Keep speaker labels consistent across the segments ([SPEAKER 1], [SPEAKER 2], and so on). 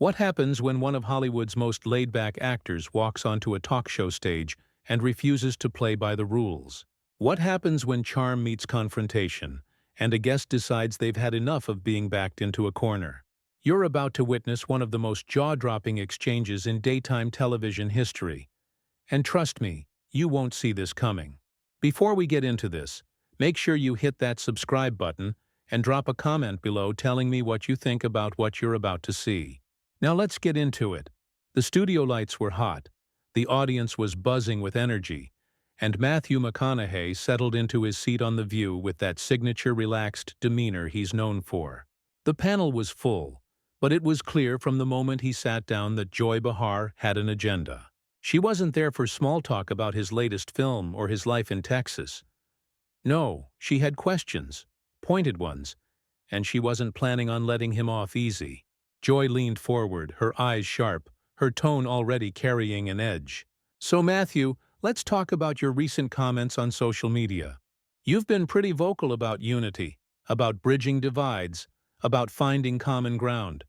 [SPEAKER 1] What happens when one of Hollywood's most laid-back actors walks onto a talk show stage and refuses to play by the rules? What happens when charm meets confrontation, and a guest decides they've had enough of being backed into a corner? You're about to witness one of the most jaw-dropping exchanges in daytime television history. And trust me, you won't see this coming. Before we get into this, make sure you hit that subscribe button and drop a comment below telling me what you think about what you're about to see. Now let's get into it. The studio lights were hot, the audience was buzzing with energy, and Matthew McConaughey settled into his seat on The View with that signature relaxed demeanor he's known for. The panel was full, but it was clear from the moment he sat down that Joy Behar had an agenda. She wasn't there for small talk about his latest film or his life in Texas. No, she had questions, pointed ones, and she wasn't planning on letting him off easy. Joy leaned forward, her eyes sharp, her tone already carrying an edge. So Matthew, let's talk about your recent comments on social media. You've been pretty vocal about unity, about bridging divides, about finding common ground.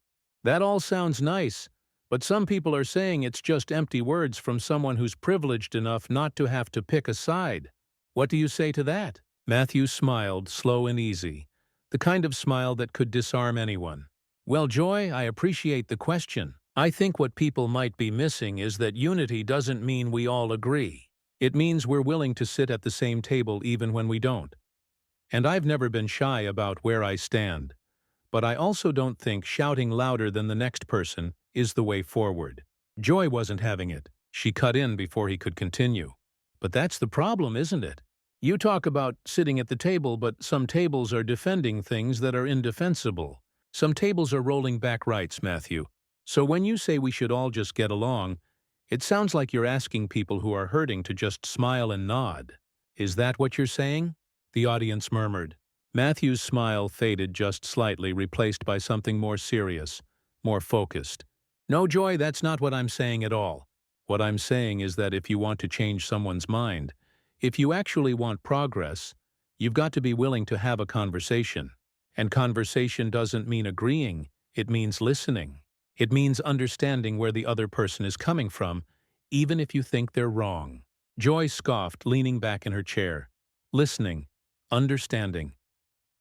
[SPEAKER 1] That all sounds nice, but some people are saying it's just empty words from someone who's privileged enough not to have to pick a side. What do you say to that? Matthew smiled, slow and easy, the kind of smile that could disarm anyone. Well, Joy, I appreciate the question. I think what people might be missing is that unity doesn't mean we all agree. It means we're willing to sit at the same table even when we don't. And I've never been shy about where I stand. But I also don't think shouting louder than the next person is the way forward. Joy wasn't having it. She cut in before he could continue. But that's the problem, isn't it? You talk about sitting at the table, but some tables are defending things that are indefensible. Some tables are rolling back rights, Matthew. So when you say we should all just get along, it sounds like you're asking people who are hurting to just smile and nod. Is that what you're saying? The audience murmured. Matthew's smile faded just slightly, replaced by something more serious, more focused. No, Joy, that's not what I'm saying at all. What I'm saying is that if you want to change someone's mind, if you actually want progress, you've got to be willing to have a conversation. And conversation doesn't mean agreeing, it means listening. It means understanding where the other person is coming from, even if you think they're wrong. Joy scoffed, leaning back in her chair. Listening, understanding.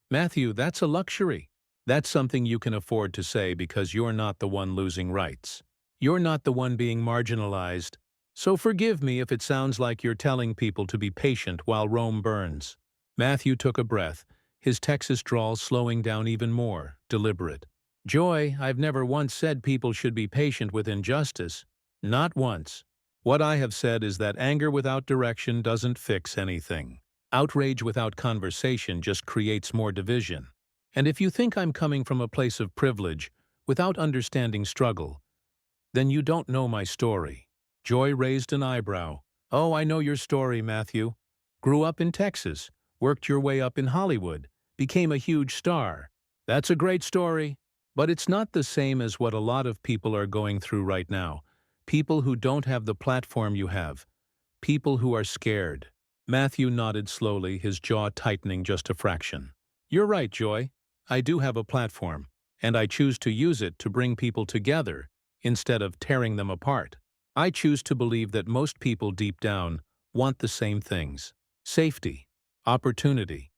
[SPEAKER 1] Matthew, that's a luxury. That's something you can afford to say because you're not the one losing rights. You're not the one being marginalized. So forgive me if it sounds like you're telling people to be patient while Rome burns. Matthew took a breath, his Texas drawl slowing down even more, deliberate. Joy, I've never once said people should be patient with injustice. Not once. What I have said is that anger without direction doesn't fix anything. Outrage without conversation just creates more division. And if you think I'm coming from a place of privilege, without understanding struggle, then you don't know my story. Joy raised an eyebrow. Oh, I know your story, Matthew. Grew up in Texas, worked your way up in Hollywood, became a huge star. That's a great story. But it's not the same as what a lot of people are going through right now. People who don't have the platform you have. People who are scared. Matthew nodded slowly, his jaw tightening just a fraction. You're right, Joy. I do have a platform, and I choose to use it to bring people together instead of tearing them apart. I choose to believe that most people deep down want the same things. Safety, opportunity,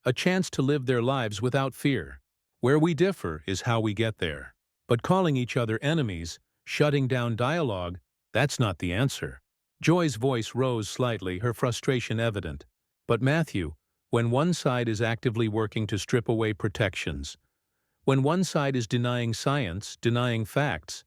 [SPEAKER 1] a chance to live their lives without fear. Where we differ is how we get there. But calling each other enemies, shutting down dialogue, that's not the answer. Joy's voice rose slightly, her frustration evident. But Matthew, when one side is actively working to strip away protections, when one side is denying science, denying facts,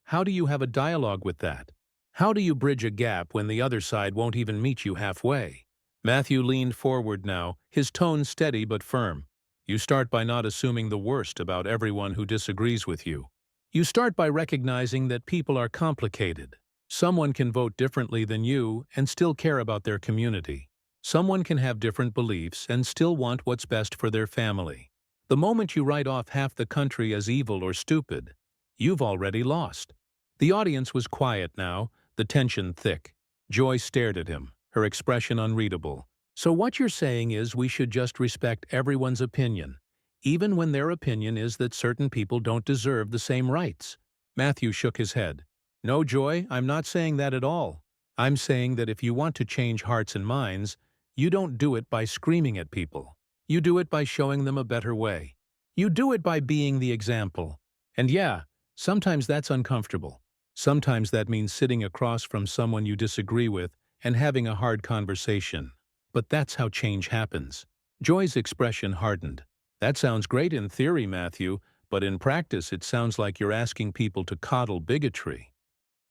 [SPEAKER 1] how do you have a dialogue with that? How do you bridge a gap when the other side won't even meet you halfway? Matthew leaned forward now, his tone steady but firm. You start by not assuming the worst about everyone who disagrees with you. You start by recognizing that people are complicated. Someone can vote differently than you and still care about their community. Someone can have different beliefs and still want what's best for their family. The moment you write off half the country as evil or stupid, you've already lost. The audience was quiet now, the tension thick. Joy stared at him, her expression unreadable. So what you're saying is we should just respect everyone's opinion, even when their opinion is that certain people don't deserve the same rights. Matthew shook his head. No, Joy, I'm not saying that at all. I'm saying that if you want to change hearts and minds, you don't do it by screaming at people. You do it by showing them a better way. You do it by being the example. And yeah, sometimes that's uncomfortable. Sometimes that means sitting across from someone you disagree with and having a hard conversation. But that's how change happens. Joy's expression hardened. That sounds great in theory, Matthew, but in practice it sounds like you're asking people to coddle bigotry.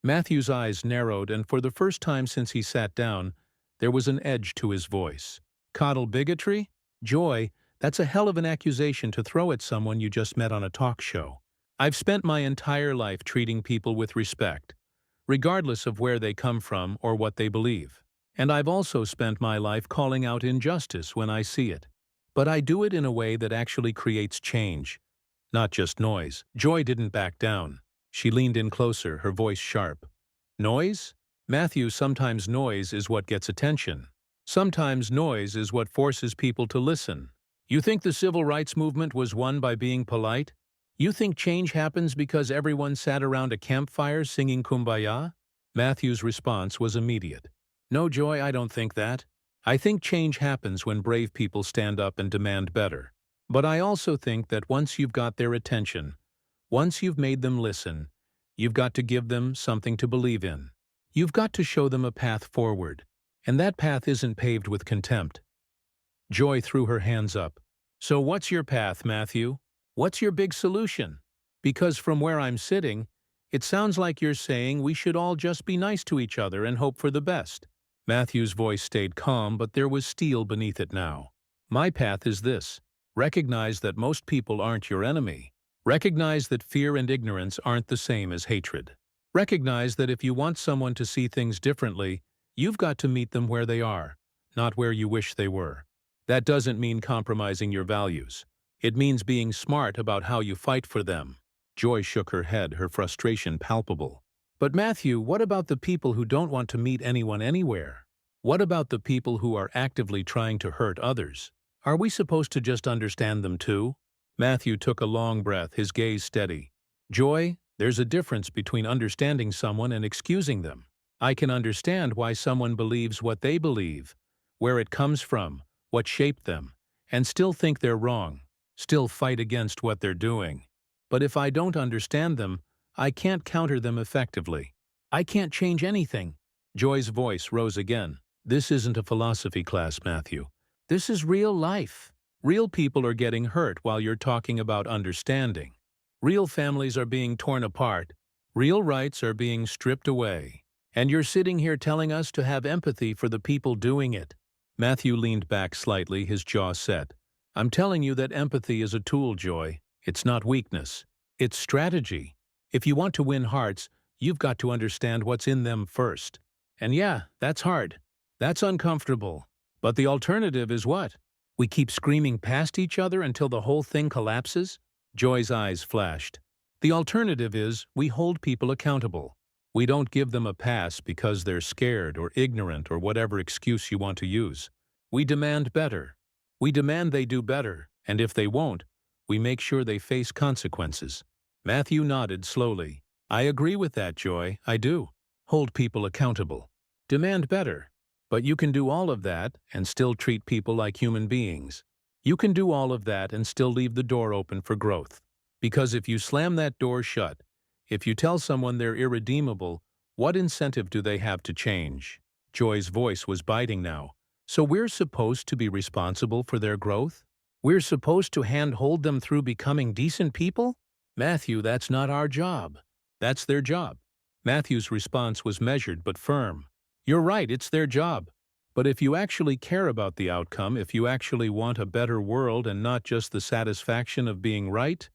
[SPEAKER 1] Matthew's eyes narrowed, and for the first time since he sat down, there was an edge to his voice. Coddle bigotry? Joy, that's a hell of an accusation to throw at someone you just met on a talk show. I've spent my entire life treating people with respect, regardless of where they come from or what they believe. And I've also spent my life calling out injustice when I see it. But I do it in a way that actually creates change, not just noise. Joy didn't back down. She leaned in closer, her voice sharp. Noise? Matthew, sometimes noise is what gets attention. Sometimes noise is what forces people to listen. You think the civil rights movement was won by being polite? You think change happens because everyone sat around a campfire singing Kumbaya? Matthew's response was immediate. No, Joy, I don't think that. I think change happens when brave people stand up and demand better. But I also think that once you've got their attention, once you've made them listen, you've got to give them something to believe in. You've got to show them a path forward. And that path isn't paved with contempt. Joy threw her hands up. So what's your path, Matthew? What's your big solution? Because from where I'm sitting, it sounds like you're saying we should all just be nice to each other and hope for the best. Matthew's voice stayed calm, but there was steel beneath it now. My path is this. Recognize that most people aren't your enemy. Recognize that fear and ignorance aren't the same as hatred. Recognize that if you want someone to see things differently, you've got to meet them where they are, not where you wish they were. That doesn't mean compromising your values. It means being smart about how you fight for them. Joy shook her head, her frustration palpable. But Matthew, what about the people who don't want to meet anyone anywhere? What about the people who are actively trying to hurt others? Are we supposed to just understand them too? Matthew took a long breath, his gaze steady. Joy, there's a difference between understanding someone and excusing them. I can understand why someone believes what they believe, where it comes from, what shaped them, and still think they're wrong, still fight against what they're doing. But if I don't understand them, I can't counter them effectively. I can't change anything. Joy's voice rose again. This isn't a philosophy class, Matthew. This is real life. Real people are getting hurt while you're talking about understanding. Real families are being torn apart. Real rights are being stripped away. And you're sitting here telling us to have empathy for the people doing it. Matthew leaned back slightly, his jaw set. I'm telling you that empathy is a tool, Joy. It's not weakness. It's strategy. If you want to win hearts, you've got to understand what's in them first. And yeah, that's hard. That's uncomfortable. But the alternative is what? We keep screaming past each other until the whole thing collapses? Joy's eyes flashed. The alternative is we hold people accountable. We don't give them a pass because they're scared or ignorant or whatever excuse you want to use. We demand better. We demand they do better, and if they won't, we make sure they face consequences. Matthew nodded slowly. I agree with that, Joy, I do. Hold people accountable. Demand better. But you can do all of that and still treat people like human beings. You can do all of that and still leave the door open for growth. Because if you slam that door shut, if you tell someone they're irredeemable, what incentive do they have to change? Joy's voice was biting now. So we're supposed to be responsible for their growth? We're supposed to handhold them through becoming decent people? Matthew, that's not our job. That's their job. Matthew's response was measured but firm. You're right, it's their job. But if you actually care about the outcome, if you actually want a better world and not just the satisfaction of being right,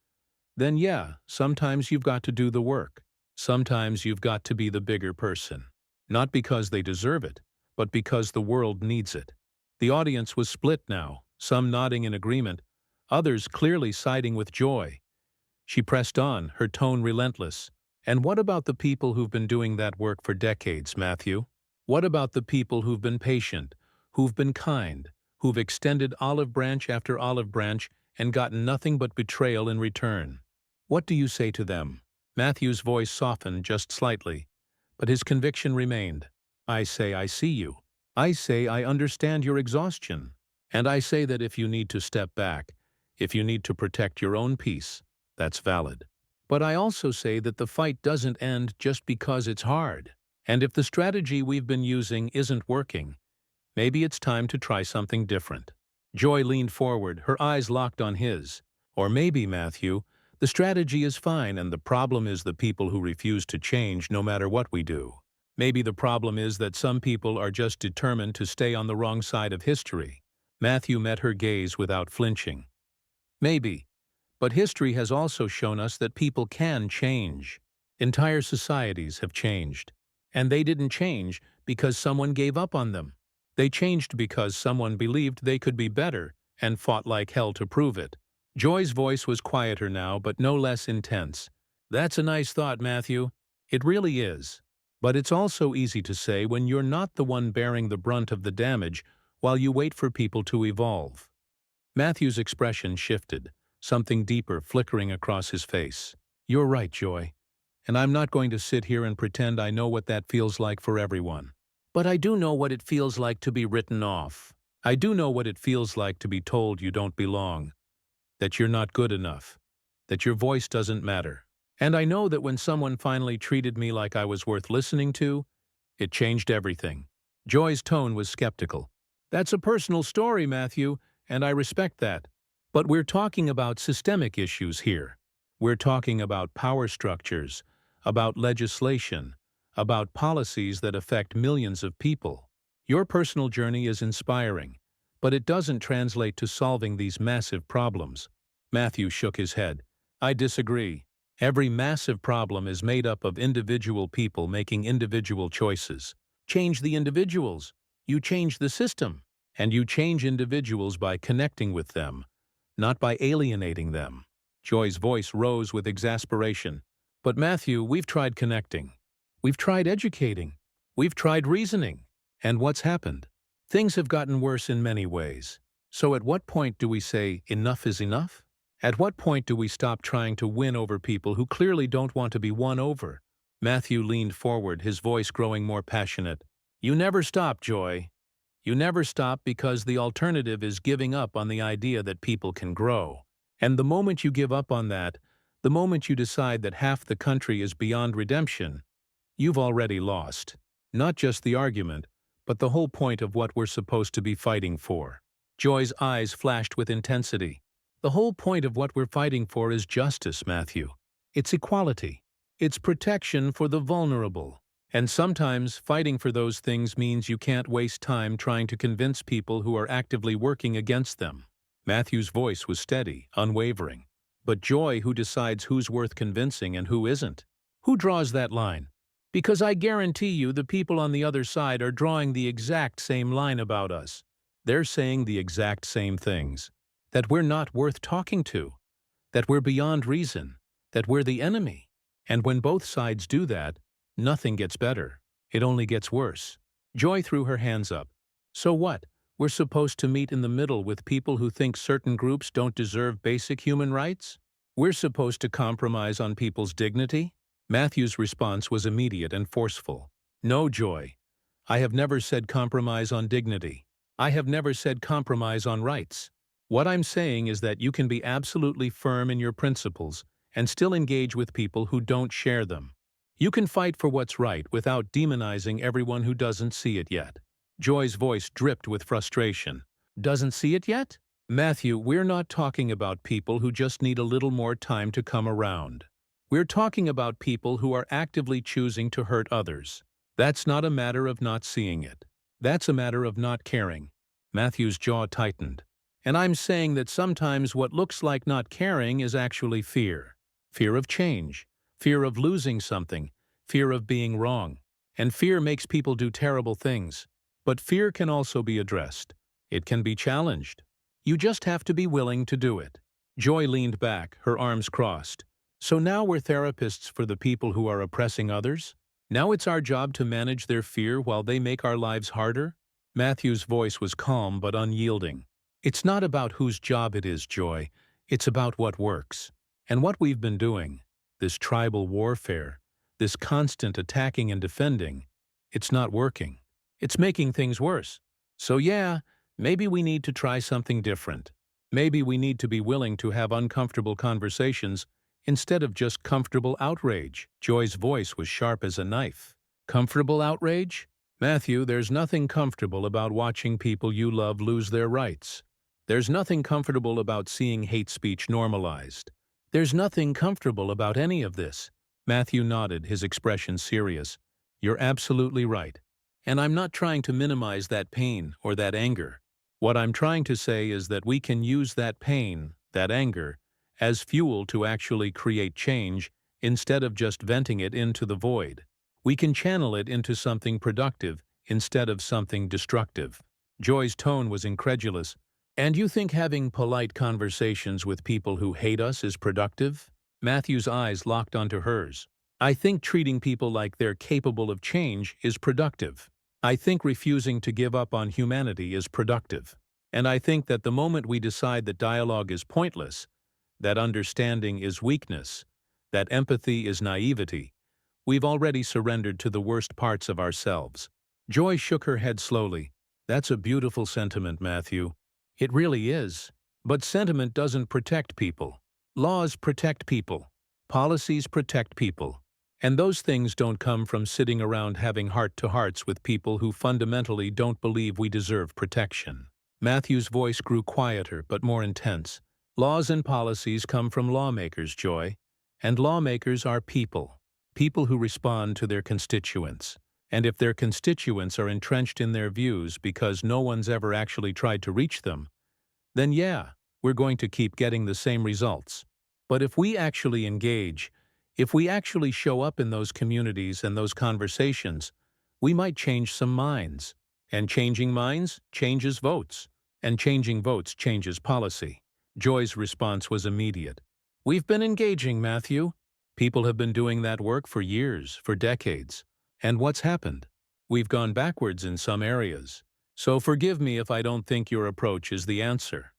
[SPEAKER 1] then yeah, sometimes you've got to do the work. Sometimes you've got to be the bigger person. Not because they deserve it, but because the world needs it. The audience was split now, some nodding in agreement, others clearly siding with Joy. She pressed on, her tone relentless. And what about the people who've been doing that work for decades, Matthew? What about the people who've been patient, who've been kind, who've extended olive branch after olive branch and gotten nothing but betrayal in return? What do you say to them? Matthew's voice softened just slightly, but his conviction remained. I say I see you. I say I understand your exhaustion. And I say that if you need to step back, if you need to protect your own peace, that's valid. But I also say that the fight doesn't end just because it's hard. And if the strategy we've been using isn't working, maybe it's time to try something different. Joy leaned forward, her eyes locked on his. Or maybe, Matthew, the strategy is fine and the problem is the people who refuse to change no matter what we do. Maybe the problem is that some people are just determined to stay on the wrong side of history. Matthew met her gaze without flinching. Maybe. But history has also shown us that people can change. Entire societies have changed. And they didn't change because someone gave up on them. They changed because someone believed they could be better and fought like hell to prove it. Joy's voice was quieter now, but no less intense. That's a nice thought, Matthew. It really is. But it's also easy to say when you're not the one bearing the brunt of the damage while you wait for people to evolve. Matthew's expression shifted, something deeper flickering across his face. You're right, Joy. And I'm not going to sit here and pretend I know what that feels like for everyone. But I do know what it feels like to be written off. I do know what it feels like to be told you don't belong, that you're not good enough, that your voice doesn't matter. And I know that when someone finally treated me like I was worth listening to, it changed everything. Joy's tone was skeptical. That's a personal story, Matthew, and I respect that. But we're talking about systemic issues here. We're talking about power structures, about legislation, about policies that affect millions of people. Your personal journey is inspiring, but it doesn't translate to solving these massive problems. Matthew shook his head. I disagree. Every massive problem is made up of individual people making individual choices. Change the individuals. You change the system. And you change individuals by connecting with them, not by alienating them. Joy's voice rose with exasperation. But Matthew, we've tried connecting. We've tried educating. We've tried reasoning. And what's happened? Things have gotten worse in many ways. So at what point do we say enough is enough? At what point do we stop trying to win over people who clearly don't want to be won over? Matthew leaned forward, his voice growing more passionate. You never stop, Joy. You never stop because the alternative is giving up on the idea that people can grow. And the moment you give up on that, the moment you decide that half the country is beyond redemption, you've already lost. Not just the argument, but the whole point of what we're supposed to be fighting for. Joy's eyes flashed with intensity. The whole point of what we're fighting for is justice, Matthew. It's equality. It's protection for the vulnerable. And sometimes fighting for those things means you can't waste time trying to convince people who are actively working against them. Matthew's voice was steady, unwavering. But Joy, who decides who's worth convincing and who isn't? Who draws that line? Because I guarantee you the people on the other side are drawing the exact same line about us. They're saying the exact same things. That we're not worth talking to. That we're beyond reason. That we're the enemy. And when both sides do that, nothing gets better. It only gets worse. Joy threw her hands up. So what? We're supposed to meet in the middle with people who think certain groups don't deserve basic human rights? We're supposed to compromise on people's dignity? Matthew's response was immediate and forceful. No, Joy. I have never said compromise on dignity. I have never said compromise on rights. What I'm saying is that you can be absolutely firm in your principles and still engage with people who don't share them. You can fight for what's right without demonizing everyone who doesn't see it yet. Joy's voice dripped with frustration. Doesn't see it yet? Matthew, we're not talking about people who just need a little more time to come around. We're talking about people who are actively choosing to hurt others. That's not a matter of not seeing it. That's a matter of not caring. Matthew's jaw tightened. And I'm saying that sometimes what looks like not caring is actually fear. Fear of change. Fear of losing something, fear of being wrong. And fear makes people do terrible things. But fear can also be addressed. It can be challenged. You just have to be willing to do it. Joy leaned back, her arms crossed. So now we're therapists for the people who are oppressing others? Now it's our job to manage their fear while they make our lives harder? Matthew's voice was calm but unyielding. It's not about whose job it is, Joy. It's about what works. And what we've been doing. this tribal warfare, this constant attacking and defending, it's not working. It's making things worse. So yeah, maybe we need to try something different. Maybe we need to be willing to have uncomfortable conversations instead of just comfortable outrage. Joy's voice was sharp as a knife. Comfortable outrage? Matthew, there's nothing comfortable about watching people you love lose their rights. There's nothing comfortable about seeing hate speech normalized. There's nothing comfortable about any of this. Matthew nodded, his expression serious. You're absolutely right. And I'm not trying to minimize that pain or that anger. What I'm trying to say is that we can use that pain, that anger, as fuel to actually create change instead of just venting it into the void. We can channel it into something productive instead of something destructive. Joy's tone was incredulous. And you think having polite conversations with people who hate us is productive? Matthew's eyes locked onto hers. I think treating people like they're capable of change is productive. I think refusing to give up on humanity is productive. And I think that the moment we decide that dialogue is pointless, that understanding is weakness, that empathy is naivety, we've already surrendered to the worst parts of ourselves. Joy shook her head slowly. That's a beautiful sentiment, Matthew. It really is. But sentiment doesn't protect people. Laws protect people. Policies protect people. And those things don't come from sitting around having heart-to-hearts with people who fundamentally don't believe we deserve protection. Matthew's voice grew quieter but more intense. Laws and policies come from lawmakers, Joy. And lawmakers are people. People who respond to their constituents. And if their constituents are entrenched in their views because no one's ever actually tried to reach them, then yeah, we're going to keep getting the same results. But if we actually engage, if we actually show up in those communities and those conversations, we might change some minds. And changing minds changes votes. And changing votes changes policy. Joy's response was immediate. We've been engaging, Matthew. People have been doing that work for years, for decades. And what's happened? We've gone backwards in some areas. So forgive me if I don't think your approach is the answer.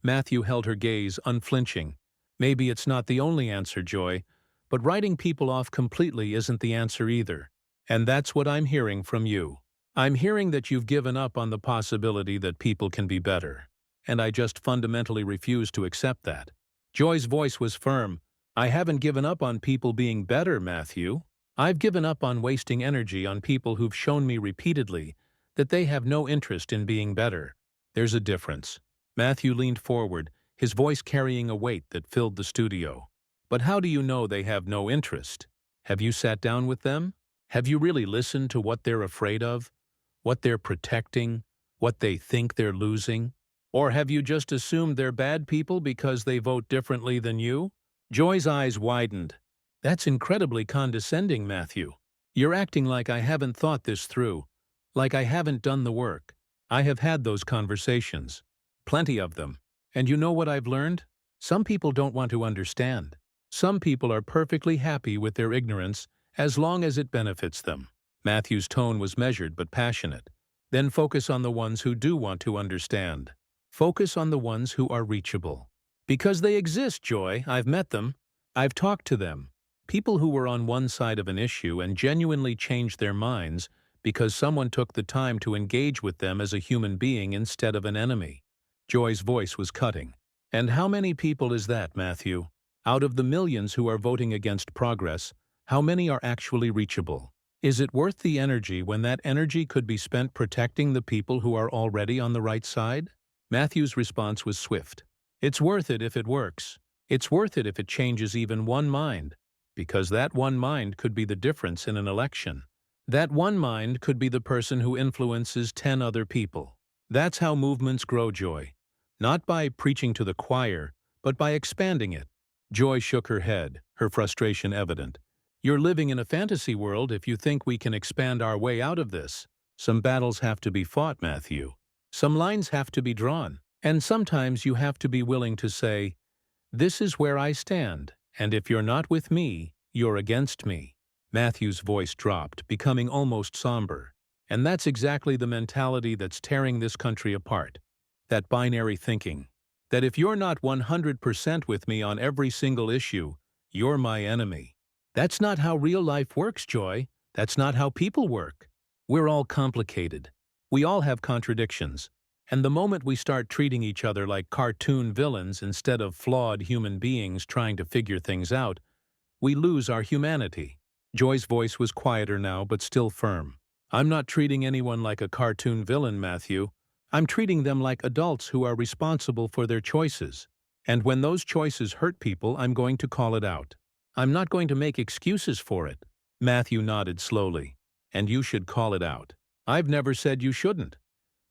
[SPEAKER 1] Matthew held her gaze, unflinching. Maybe it's not the only answer, Joy, but writing people off completely isn't the answer either. And that's what I'm hearing from you. I'm hearing that you've given up on the possibility that people can be better. And I just fundamentally refuse to accept that. Joy's voice was firm. I haven't given up on people being better, Matthew. I've given up on wasting energy on people who've shown me repeatedly that they have no interest in being better. There's a difference. Matthew leaned forward, his voice carrying a weight that filled the studio. But how do you know they have no interest? Have you sat down with them? Have you really listened to what they're afraid of? What they're protecting? What they think they're losing? Or have you just assumed they're bad people because they vote differently than you? Joy's eyes widened. That's incredibly condescending, Matthew. You're acting like I haven't thought this through, like I haven't done the work. I have had those conversations. Plenty of them. And you know what I've learned? Some people don't want to understand. Some people are perfectly happy with their ignorance as long as it benefits them. Matthew's tone was measured but passionate. Then focus on the ones who do want to understand. Focus on the ones who are reachable. Because they exist, Joy. I've met them. I've talked to them. People who were on one side of an issue and genuinely changed their minds because someone took the time to engage with them as a human being instead of an enemy. Joy's voice was cutting. And how many people is that, Matthew? Out of the millions who are voting against progress, how many are actually reachable? Is it worth the energy when that energy could be spent protecting the people who are already on the right side? Matthew's response was swift. It's worth it if it works. It's worth it if it changes even one mind. Because that one mind could be the difference in an election. That one mind could be the person who influences 10 other people. That's how movements grow, Joy. Not by preaching to the choir, but by expanding it. Joy shook her head, her frustration evident. You're living in a fantasy world if you think we can expand our way out of this. Some battles have to be fought, Matthew. Some lines have to be drawn. And sometimes you have to be willing to say, this is where I stand. And if you're not with me, you're against me. Matthew's voice dropped, becoming almost somber. And that's exactly the mentality that's tearing this country apart. That binary thinking. That if you're not 100% with me on every single issue, You're my enemy. That's not how real life works, Joy. That's not how people work. We're all complicated. We all have contradictions. And the moment we start treating each other like cartoon villains instead of flawed human beings trying to figure things out, we lose our humanity. Joy's voice was quieter now, but still firm. I'm not treating anyone like a cartoon villain, Matthew. I'm treating them like adults who are responsible for their choices. And when those choices hurt people, I'm going to call it out. I'm not going to make excuses for it. Matthew nodded slowly. And you should call it out. I've never said you shouldn't.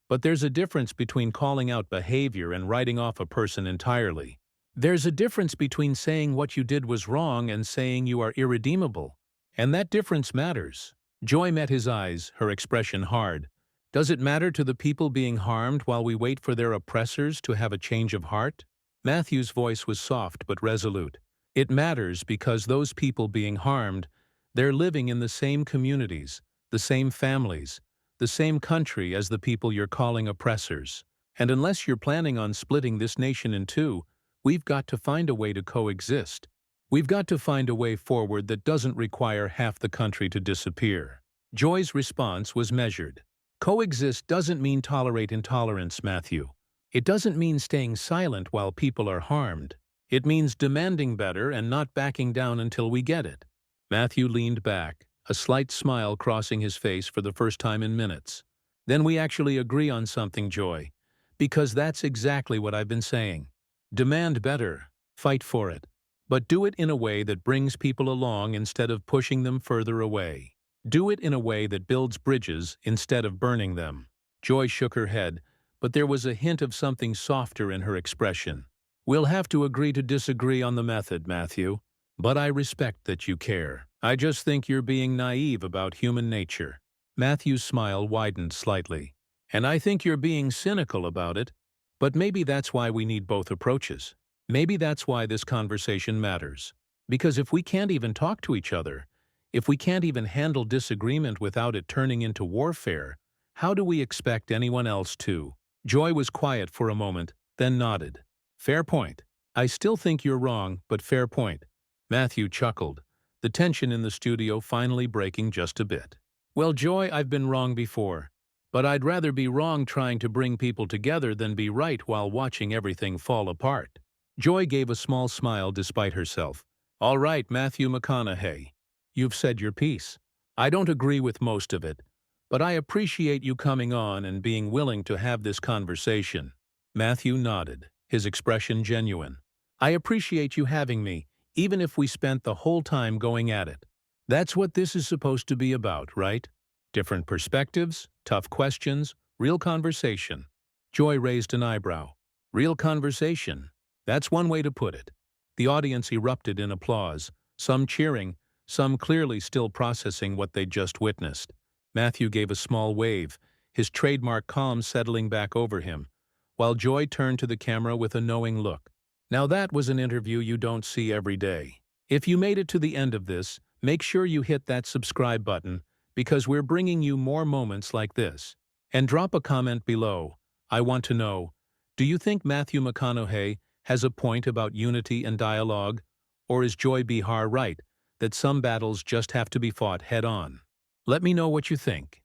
[SPEAKER 1] But there's a difference between calling out behavior and writing off a person entirely. There's a difference between saying what you did was wrong and saying you are irredeemable. And that difference matters. Joy met his eyes, her expression hard. Does it matter to the people being harmed while we wait for their oppressors to have a change of heart? Matthew's voice was soft but resolute. It matters because those people being harmed, they're living in the same communities, the same families, the same country as the people you're calling oppressors. And unless you're planning on splitting this nation in two, we've got to find a way to coexist. We've got to find a way forward that doesn't require half the country to disappear. Joy's response was measured. Coexist doesn't mean tolerate intolerance, Matthew. It doesn't mean staying silent while people are harmed. It means demanding better and not backing down until we get it. Matthew leaned back, a slight smile crossing his face for the first time in minutes. Then we actually agree on something, Joy. Because that's exactly what I've been saying. Demand better. Fight for it. But do it in a way that brings people along instead of pushing them further away. Do it in a way that builds bridges instead of burning them. Joy shook her head, but there was a hint of something softer in her expression. We'll have to agree to disagree on the method, Matthew. But I respect that you care. I just think you're being naive about human nature. Matthew's smile widened slightly. And I think you're being cynical about it. But maybe that's why we need both approaches. Maybe that's why this conversation matters. Because if we can't even talk to each other, if we can't even handle disagreement without it turning into warfare, how do we expect anyone else to? Joy was quiet for a moment, then nodded. Fair point. I still think you're wrong, but fair point. Matthew chuckled, the tension in the studio finally breaking just a bit. Well, Joy, I've been wrong before. But I'd rather be wrong trying to bring people together than be right while watching everything fall apart. Joy gave a small smile despite herself. All right, Matthew McConaughey. You've said your piece. I don't agree with most of it, but I appreciate you coming on and being willing to have this conversation. Matthew nodded, his expression genuine. I appreciate you having me, even if we spent the whole time going at it. That's what this is supposed to be about, right? Different perspectives, tough questions, real conversation. Joy raised an eyebrow. Real conversation. That's one way to put it. The audience erupted in applause, some cheering, some clearly still processing what they'd just witnessed. Matthew gave a small wave, his trademark calm settling back over him, while Joy turned to the camera with a knowing look. Now that was an interview you don't see every day. If you made it to the end of this, make sure you hit that subscribe button, because we're bringing you more moments like this. And drop a comment below. I want to know, do you think Matthew McConaughey has a point about unity and dialogue? Or is Joy Behar right, that some battles just have to be fought head-on? Let me know what you think.